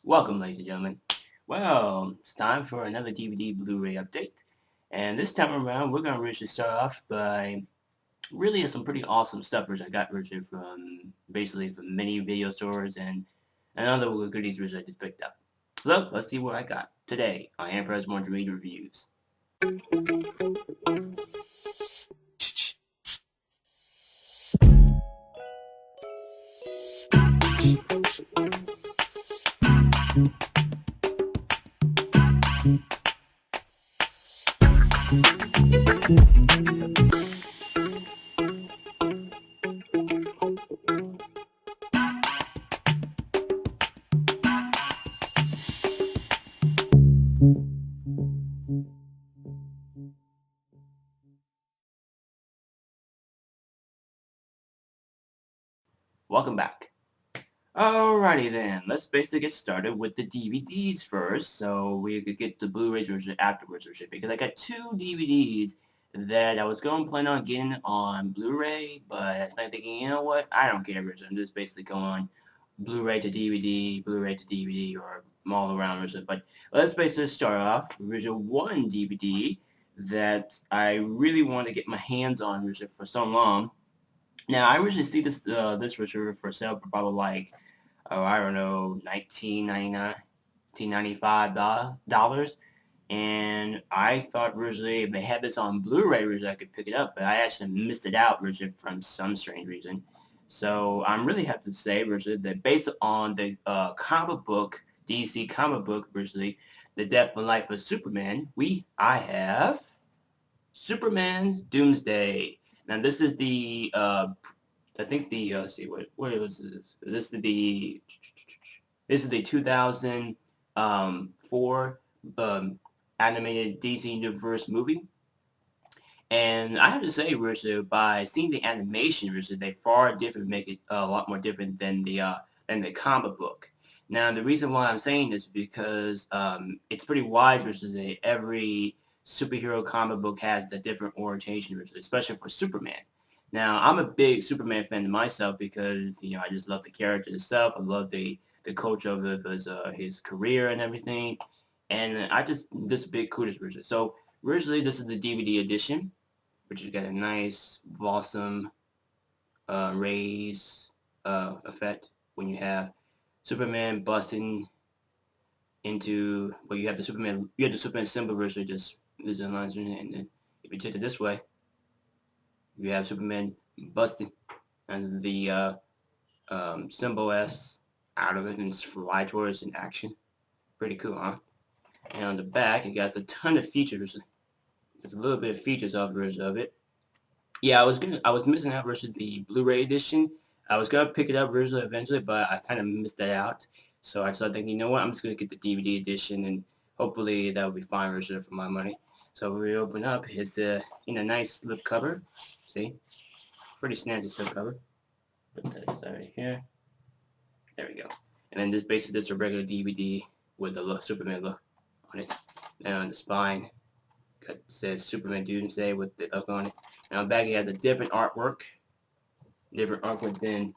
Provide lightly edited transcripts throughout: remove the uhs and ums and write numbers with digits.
Welcome, ladies and gentlemen. Well, it's time for another DVD Blu-ray update. And this time around, we're going to really start off by really some pretty awesome stuff which I got originally from, basically from many video stores and other goodies which I just picked up. So, let's see what I got today on Emperor's More Read Reviews. Welcome back. Alrighty then, let's basically get started with the DVDs first, so we could get the Blu-rays version afterwards, because I got two DVDs that I was going to plan on getting on Blu-ray, but I started thinking, you know what, I don't care, Richard. I'm just basically going Blu-ray to DVD, Blu-ray to DVD, or all around, Richard. But let's basically start off with Richard 1 DVD that I really want to get my hands on, Richard, for so long. Now, I originally see this Richard for sale for probably like, oh, I don't know, $19.95, and I thought originally if they had this on Blu-ray originally I could pick it up, but I actually missed it out originally from some strange reason. So I'm really happy to say originally that based on the comic book, DC comic book originally, The Death and Life of Superman, I have Superman Doomsday. Now this is the I think the let's see what was this? This is the 2004 animated DC Universe movie. And I have to say, Richard, by seeing the animation, Richard, they far different, make it a lot more different than the comic book. Now, the reason why I'm saying this is because it's pretty wise, Richard, that every superhero comic book has a different orientation, Richard, especially for Superman. Now, I'm a big Superman fan myself because, you know, I just love the character itself. I love the culture of his career and everything. And I just big kudos, Richard. So, originally, this is the DVD edition, which has got a nice, awesome rays effect when you have Superman busting into, well, you have the Superman symbol, Richard, just there's a lines in it, and then if you take it this way, you have Superman busting, and the symbol S out of it and fly towards in action. Pretty cool, huh? And on the back, it got a ton of features. There's a little bit of features of it. Yeah, I was missing out versus the Blu-ray edition. I was gonna pick it up originally eventually, but I kind of missed that out. So I started thinking, you know what, I'm just gonna get the DVD edition, and hopefully that will be fine version for my money. So when we open up, it's in a nice slip cover. See, pretty snazzy slip cover. Put that aside right here. There we go. And then this basically just a regular DVD with the Superman look on it. Now on the spine, it says Superman Doomsday with the look on it. Now the back it has a different artwork than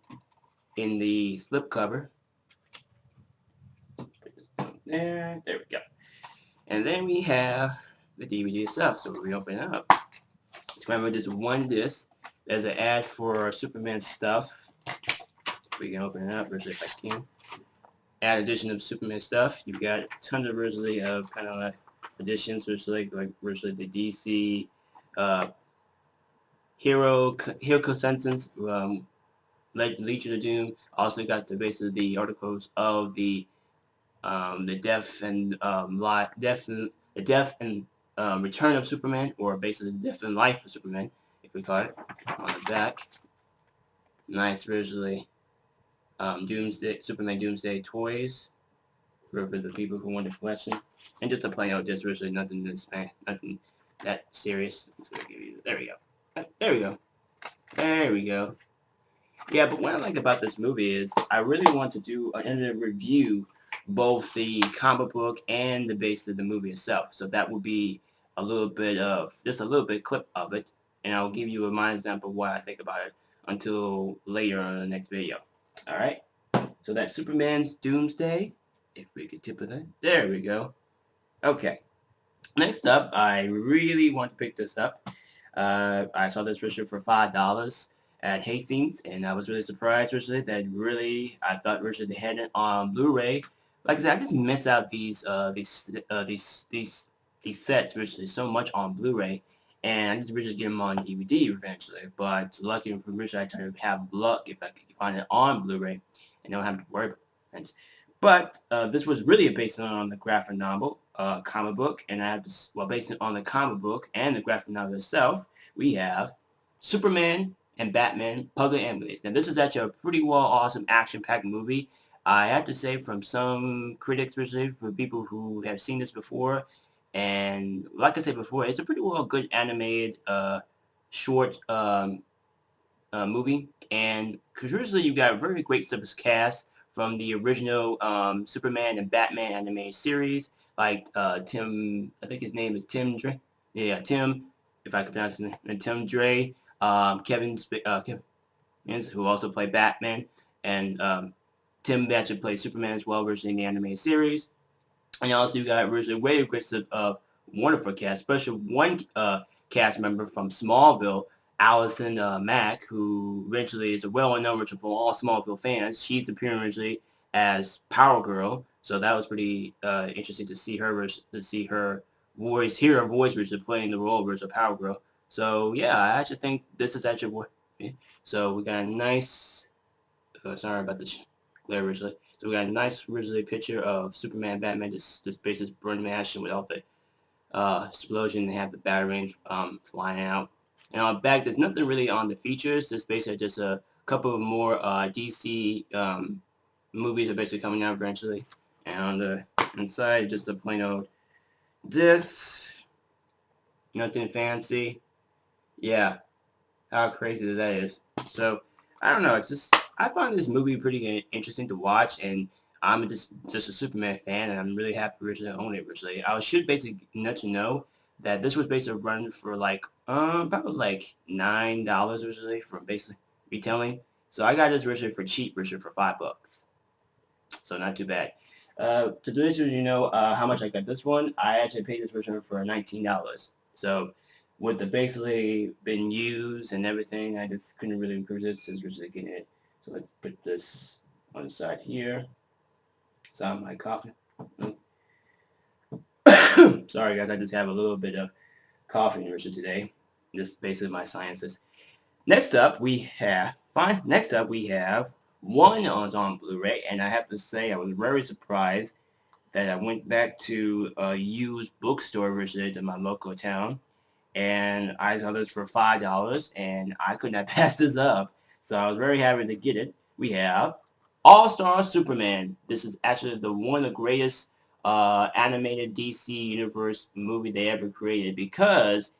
in the slip cover. There we go. And then we have the DVD itself. So we open it up. Just remember there's one disc. There's an ad for Superman stuff. We can open it up versus if I can. Add edition of Superman stuff. You've got tons of originally of kind of like editions, which like virtually the DC Hero Consensus, Legion of Doom. Also got the basically the articles of the death and return of Superman, or basically the death and life of Superman, if we call it. On the back, nice visually. Doomsday, Superman Doomsday toys for the people who want to collection, and just to play out just really nothing that serious. There we go. There we go. There we go. Yeah, but what I like about this movie is I really want to do a review both the comic book and the base of the movie itself. So that will be a little bit of just a little bit clip of it, and I'll give you my example of what I think about it until later on in the next video. Alright, so that's Superman's Doomsday. If we could tip it in. There we go. Okay. Next up, I really want to pick this up. I saw this version for $5 at Hastings, and I was really surprised originally that really I thought originally they had it on Blu-ray. Like I said, I just miss out these sets originally so much on Blu-ray, and I just originally get them on DVD eventually. But lucky for originally, I try to have luck if I could find it on Blu-ray, and don't have to worry about it. But this was really based on the graphic novel, comic book, and I have this, well, based on the comic book and the graphic novel itself, we have Superman and Batman, Pugilist. Now, this is actually a pretty well awesome action-packed movie. I have to say, from some critics, especially for people who have seen this before, and like I said before, it's a pretty well good animated short movie, and usually you got a very great cast from the original Superman and Batman animated series, like Tim, I think his name is Tim Dre. Yeah, Tim, if I can pronounce his name, Tim Dre, Kevin, who also played Batman, and Tim actually played Superman as well, originally in the animated series. And also you got originally way aggressive wonderful cast, especially one cast member from Smallville, Allison Mack, who originally is a well-known for all Smallville fans. She's appearing originally as Power Girl, so that was pretty interesting to see her voice, hear her voice originally playing the role of Power Girl. So yeah, I actually think this is actually what. So we got a nice. Sorry about the glare originally. So we got a nice originally picture of Superman, Batman, just basically burning mansion with all the explosion. They have the Batarang flying out. And on the back, there's nothing really on the features. Just basically just a couple of more DC movies are basically coming out eventually. And on the inside, just a plain old disc. Nothing fancy. Yeah, how crazy that is. So, I don't know. It's just I find this movie pretty interesting to watch, and I'm just a Superman fan, and I'm really happy originally to own it originally. I should basically let you know that this was basically running for like probably like $9 originally from basically retailing. So I got this originally for cheap, originally for $5. So not too bad. To do this, you know how much I got this one. I actually paid this version for $19. So with the basically been used and everything, I just couldn't really resist since we're just getting it. So let's put this on the side here. It's on my coffee. Sorry guys, I just have a little bit of coffee version today. This is basically my sciences. Next up we have one on Blu-ray, and I have to say I was very surprised that I went back to a used bookstore version in my local town, and I saw this for $5, and I could not pass this up. So I was very happy to get it. We have All-Star Superman. This is actually one of the greatest animated DC Universe movie they ever created, because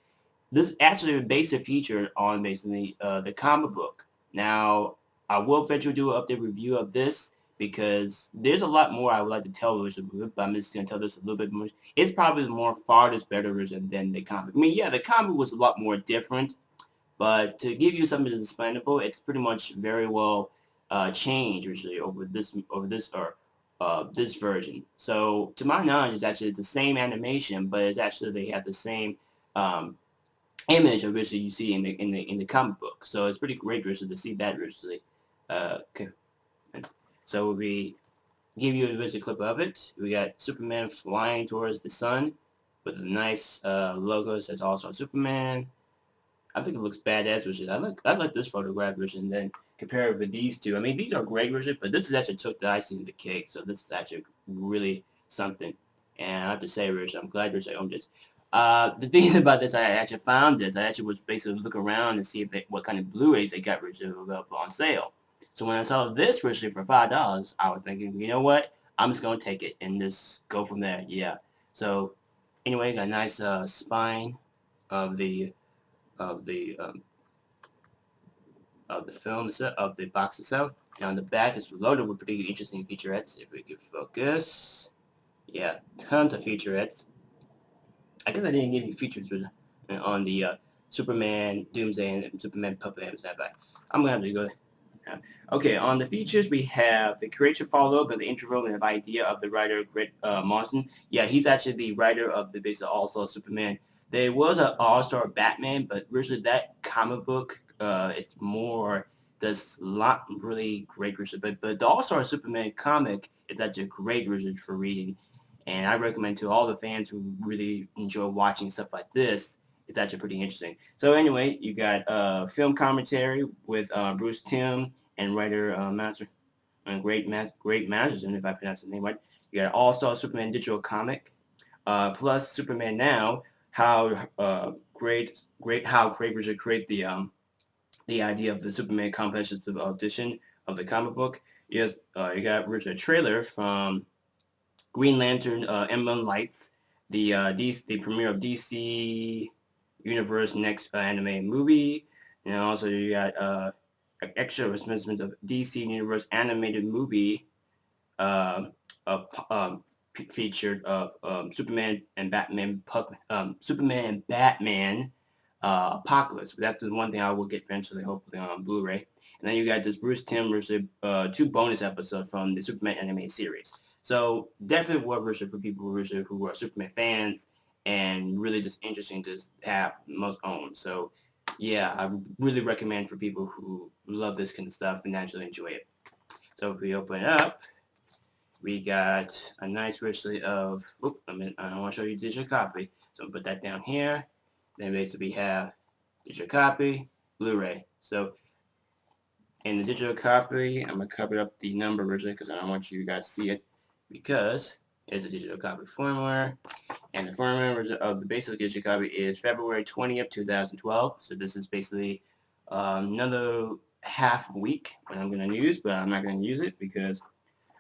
this actually based a feature on basically the comic book. Now, I will eventually do an update review of this because there's a lot more I would like to tell version of it, but I'm just going to tell this a little bit more. It's probably the more farthest better version than the comic. I mean, yeah, the comic was a lot more different, but to give you something that's explainable, it's pretty much very well changed originally this version. So to my knowledge, it's actually the same animation, but it's actually they have the same um, image of which you see in the comic book. So it's pretty great to see that visually. Okay. So we give you a visual clip of it. We got Superman flying towards the sun with a nice logo that says also Superman. I think it looks badass version. I like this photograph version then compare it with these two. I mean, these are great versions, but this is actually took the icing on the cake. So this is actually really something. And I have to say, Rich, I'm glad Rich I owned this. The thing about this, I actually found this. I actually was basically look around and see what kind of Blu-rays they got Rich available on sale. So when I saw this version for $5, I was thinking, you know what? I'm just gonna take it and just go from there. Yeah. So anyway, got a nice spine of the of the um, of the film itself, of the box itself. And on the back is loaded with pretty interesting featurettes. If we could focus, yeah, tons of featurettes. I guess I didn't give you features on the Superman, Doomsday, and Superman Puppet. But I'm gonna have to go Okay, on the features we have the creator follow-up and the intro and the idea of the writer Greg Morrison. Yeah, he's actually the writer of the basic All-Star Superman. There was an All-Star Batman, but really that comic book, it's more does lot really great research. But the All-Star Superman comic is actually a great research for reading, and I recommend to all the fans who really enjoy watching stuff like this. It's actually pretty interesting. So anyway, you got film commentary with Bruce Timm and writer Master and great Masterson, if I pronounce his name right. You got All-Star Superman digital comic, plus Superman Now. How great Richard create the idea of the Superman comprehensive edition of the comic book. Yes, you got Richard trailer from Green Lantern Emblem Lights, the premiere of DC Universe next animated movie, and also you got extra announcement of DC Universe animated movie uh, uh, featured of Superman and Batman, Apocalypse. But that's the one thing I will get eventually, hopefully on Blu-ray. And then you got this Bruce Timm versus 2 bonus episodes from the Superman animated series. So definitely worth versus for people who are Superman fans and really just interesting to have most own. So yeah, I really recommend for people who love this kind of stuff and actually enjoy it. So if we open it up, we got a nice richly of, I want to show you digital copy. So I'll put that down here. Then basically we have digital copy, Blu-ray. So in the digital copy, I'm going to cover up the number originally because I don't want you guys to see it because it's a digital copy firmware. And the firmware of the basic digital copy is February 20th, 2012. So this is basically another half week that I'm going to use, but I'm not going to use it because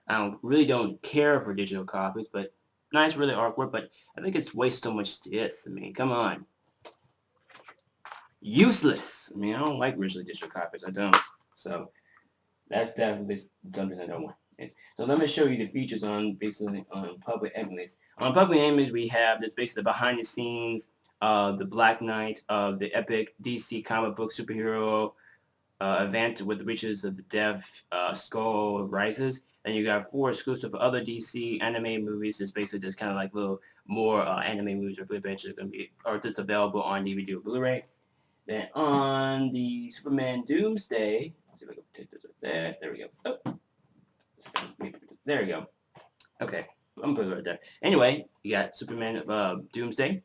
I really don't care for digital copies, but nice, really artwork, but I think it's way so much to this. I mean, come on. Useless. I mean, I don't like original digital copies. I don't. So that's definitely something I don't want. So let me show you the features on basically on Public Enemies. On Public Enemies, we have this basically behind the scenes, the Black Knight of the epic DC comic book superhero event with the Riches of the Death Skull Rises. And you got 4 exclusive other DC anime movies. It's basically just kind of like little more anime movies are eventually going to be are just available on DVD or Blu-ray. Then on the Superman Doomsday, let's see if I can take this up there. There we go. Oh, there we go. Okay, I'm putting it right there. Anyway, you got Superman Doomsday.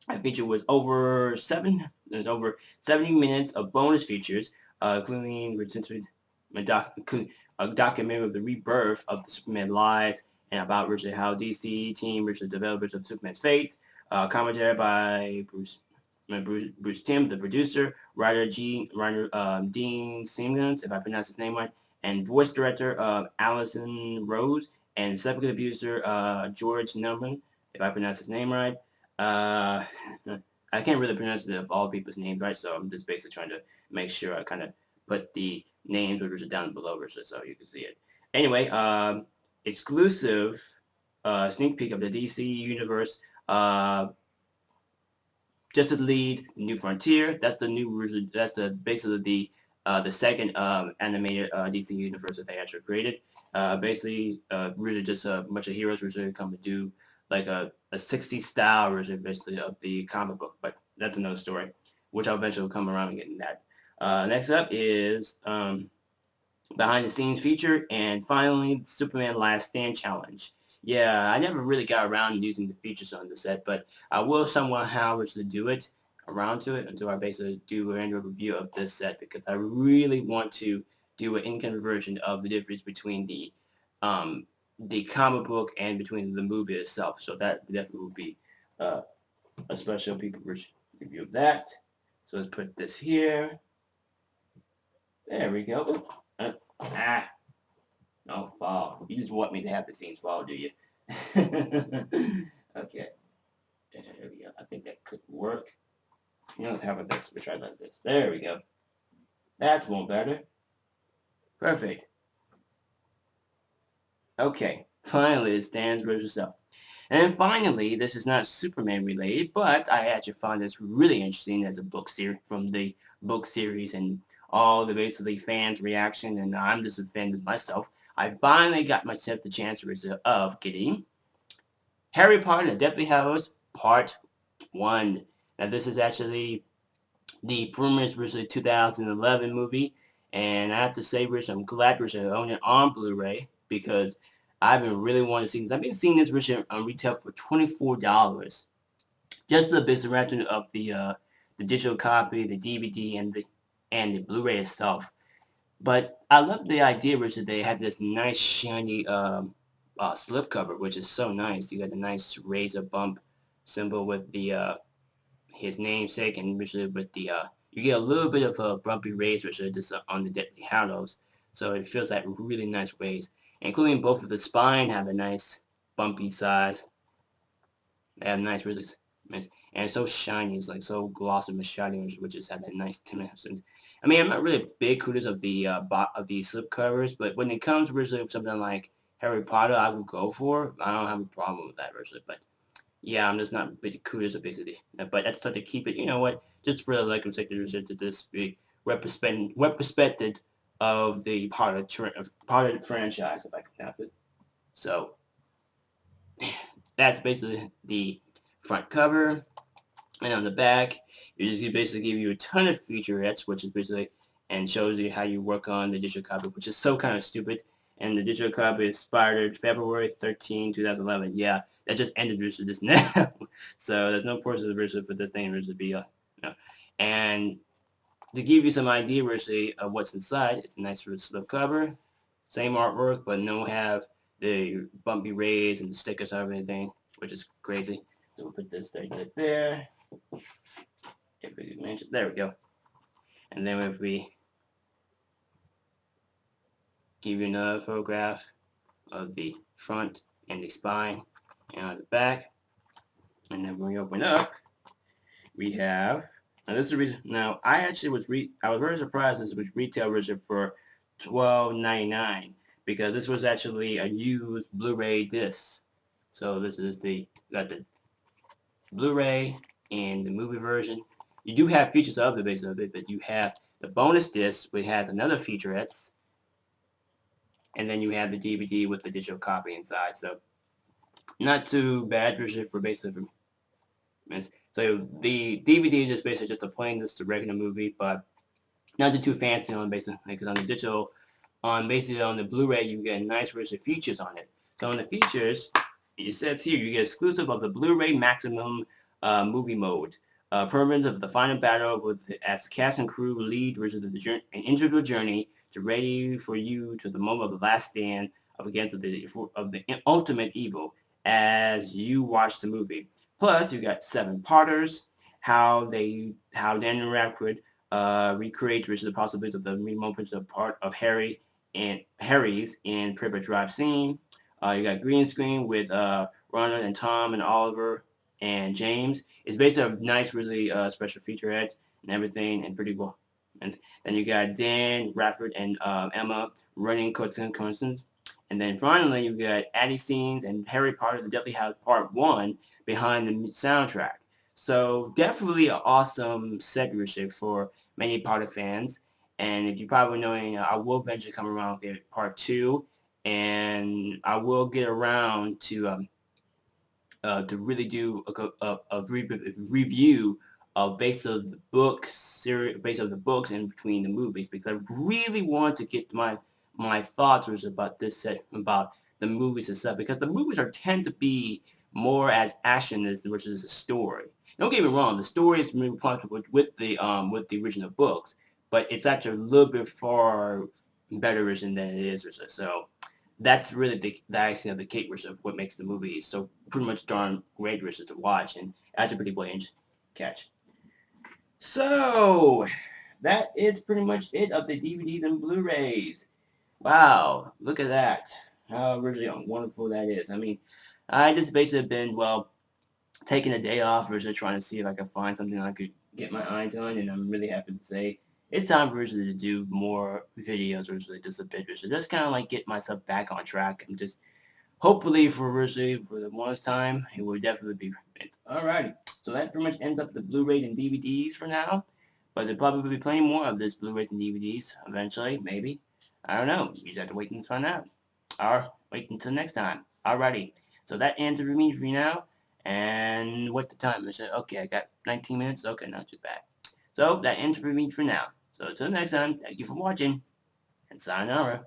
That feature was over 70 minutes of bonus features, including a documentary of the rebirth of the Superman lives and about how DC team the developers of Superman's fate. Commentary by Bruce Timm, the producer, writer Dean Simmons, if I pronounce his name right, and voice director Allison Rose, and executive producer George Numman, if I pronounce his name right. Uh, I can't really pronounce it of all people's names right, so I'm just basically trying to make sure I kind of put the names down below so you can see it. Anyway, exclusive sneak peek of the DC Universe. Just to lead New Frontier. That's the new. That's the basically the second animated DC universe that they actually created. Basically, really just a bunch of heroes which are come to do like a 60s style version basically of the comic book. But that's another story, which I'll eventually come around and get in that. Next up is behind the scenes feature, and finally Superman Last Stand challenge. Yeah, I never really got around to using the features on the set, but I will somehow wish to do it around to it until I basically do an annual review of this set because I really want to do an in-camera version of the difference between the comic book and between the movie itself. So that definitely will be a special people review of that. So let's put this here. There we go. Don't fall. You just want me to have the scenes fall, do you? Okay. There we go. I think that could work. How about this? We'll try like this. There we go. That's one better. Perfect. Okay. Finally, it stands for itself. And finally, this is not Superman related, but I actually found this really interesting as a book series from the book series and all the basically fans' reaction, and I'm just offended myself. I finally got myself the chance of getting Harry Potter and the Deathly Hallows Part 1. Now this is actually the premier's version 2011 movie, and I have to say, Rich, I'm glad Rich I own it on Blu-ray because I've been really wanting to see this. I've been seeing this Rich on retail for $24, just for the basic rental of the digital copy, the DVD, and the Blu-ray itself. But I love the idea, Rich, that they have this nice shiny slipcover, which is so nice. You got a nice razor bump symbol with the his namesake, and usually with the you get a little bit of a bumpy rays, which are just on the Deadly Hallows, so it feels like really nice waves, including both of the spine have a nice bumpy size. They have nice, really nice, and it's so shiny. It's like so glossy and shiny, which just have that nice tinted. I mean, I'm not really a big hooters of the slip covers, but when it comes to something like Harry Potter, I would go for. I don't have a problem with that version, but yeah, I'm just not big kudos of basically. But I decided to keep it, you know what, just for the like of to this be represented of the part of the franchise, if I can pronounce it. So that's basically the front cover. And on the back, it basically give you a ton of featurettes, which is basically and shows you how you work on the digital copy, which is so kind of stupid. And the digital copy expired February 13, 2011. Yeah, that just ended this now. So there's no portion of the version for this thing version to be no. And to give you some idea version of what's inside, it's a nice slip cover, same artwork, but no have the bumpy rays and the stickers and everything, which is crazy. So we'll put this right there. If we mention, there we go. And then if we give you another photograph of the front and the spine and on the back, and then when we open up, we have, now this is the reason, now I actually I was very surprised this was retail version for $12.99 because this was actually a used Blu-ray disc. So this is got the Blu-ray and the movie version. You do have features of the base of it, but you have the bonus disc, which has another featurettes, and then you have the DVD with the digital copy inside. So not too bad version for basically. So the DVD is just basically just a plain just a regular movie, but not too fancy on basically because on the digital, on basically on the Blu-ray you get a nice version of features on it. So on the features, it says here you get exclusive of the Blu-ray Maximum movie mode. Permanent of the final battle with as cast and crew lead versus an individual journey to ready for you to the moment of the last stand of against the ultimate evil as you watch the movie. Plus, you got 7 parters, how they interact with, recreate versus the possibilities of the moments of part of Harry's in Private Drive scene. You got green screen with Ronald and Tom and Oliver and James. It's basically a nice, really special featurette and everything, and pretty cool. And then you got Dan, Rappert, and Emma running Constance. And then finally, you got Addie scenes and Harry Potter, the Deathly Hallows Part 1 behind the soundtrack. So definitely an awesome set viewership for many Potter fans. And if you probably know, I will eventually come around with Part 2, and I will get around to really do a review of based of the books, based of the books in between the movies, because I really want to get my thoughts about this set about the movies and stuff, because the movies tend to be more as action as versus a story. Don't get me wrong, the story is really responsible with the original books, but it's actually a little bit far better version than it is. So that's really the icing of the cake version of what makes the movie so pretty much darn great version to watch, and that's a pretty brilliant catch. So that is pretty much it of the DVDs and Blu-rays. Wow, look at that. How really wonderful that is. I mean, I just basically been, well, taking a day off, versus trying to see if I can find something I could get my eyes on, and I'm really happy to say it's time for Rizzo to do more videos, or just a bit, so just kind of like get myself back on track, and just hopefully for Rizzo, for the longest time, it will definitely be. Alrighty, so that pretty much ends up the Blu-ray and DVDs for now. But they'll probably be playing more of this Blu-rays and DVDs eventually, maybe. I don't know. You just have to wait and find out. Or wait until next time. Alrighty. So that ends the review for now. And what the time? I said, okay, I got 19 minutes. Okay, not too bad. So that ends the review for now. So until next time, thank you for watching. And sayonara.